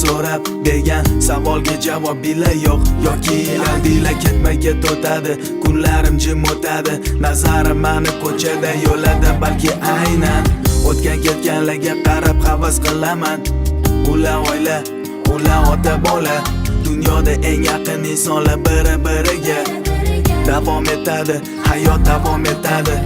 so'rab bergan savolga javob bila yo'q. Yoki aldila ketma-ket o'tadi, kunlarim jim o'tadi. Nazarim mani ko'chada yo'lada, balki aynan o'tgan ketganlarga qarab havas qilaman. Ular oila, ular ota bola, dunyoda eng yaqin insonlar biri-biriga. Davom etadi, hayot davom etadi.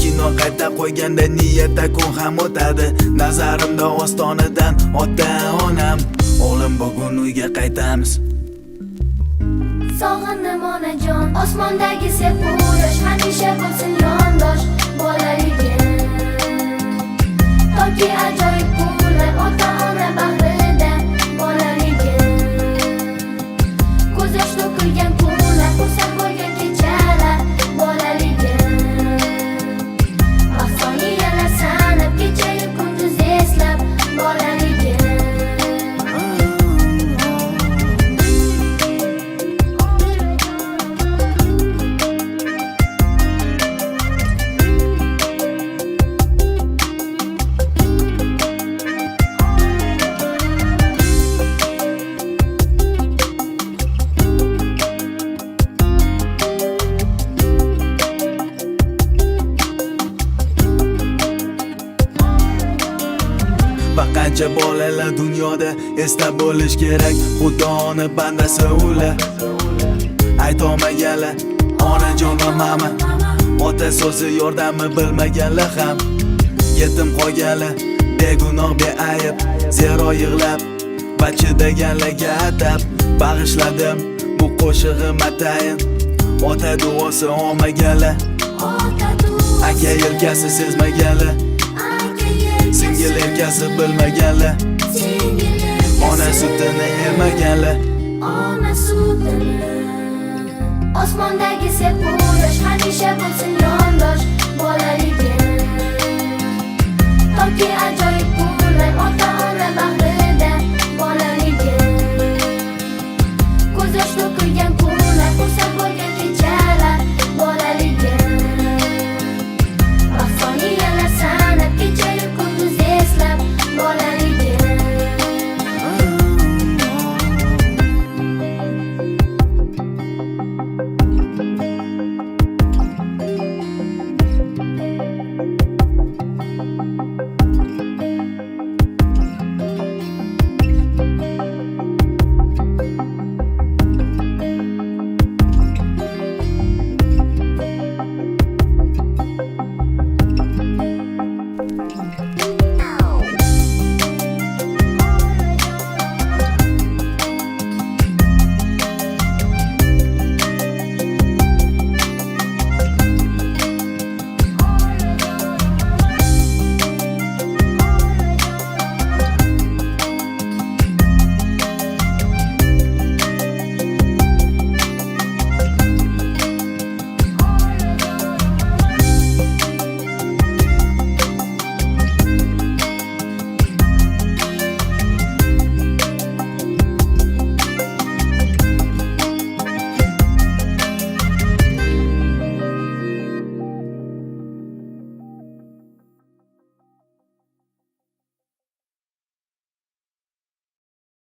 Kino qayta qo'yganda niyatda kun ham o'tadi. Nazarimda ostonadan ota-onam, o'g'lim bugun uyga qaytamiz. Sog'indim onajon, osmondagi sepu yosh hamisha bo'lsin yondosh bolaligim. Toki ajoyib kunlar ota-ona bag'rida bolaligim. Ko'z yosh to'kilgan kunlar, xursand bo'lgan kechalar bolaligim. Vaqtoniyalar sanab, kecha-yu kunduz eslab bolaligim. Qancha bolalar dunyoda esda bo'lish kerak, Xudoni bandasi ular. Aytolmaganlar onajon va mama, ota so'zi yordami bilmaganlar ham. Yetim qolganlar begunoh beayb, zero yig'lab va chidaganlarga atab bag'ishladim bu qo'shig'im atayin. Ota duosi olmaganlar, aka yelkasi sezmaganlar, singil erkasi bilmaganlar, ona sutini emaganlar. Ona sutini osmondagi sepu yosh hamisha bo'lsin yondosh bolaligim.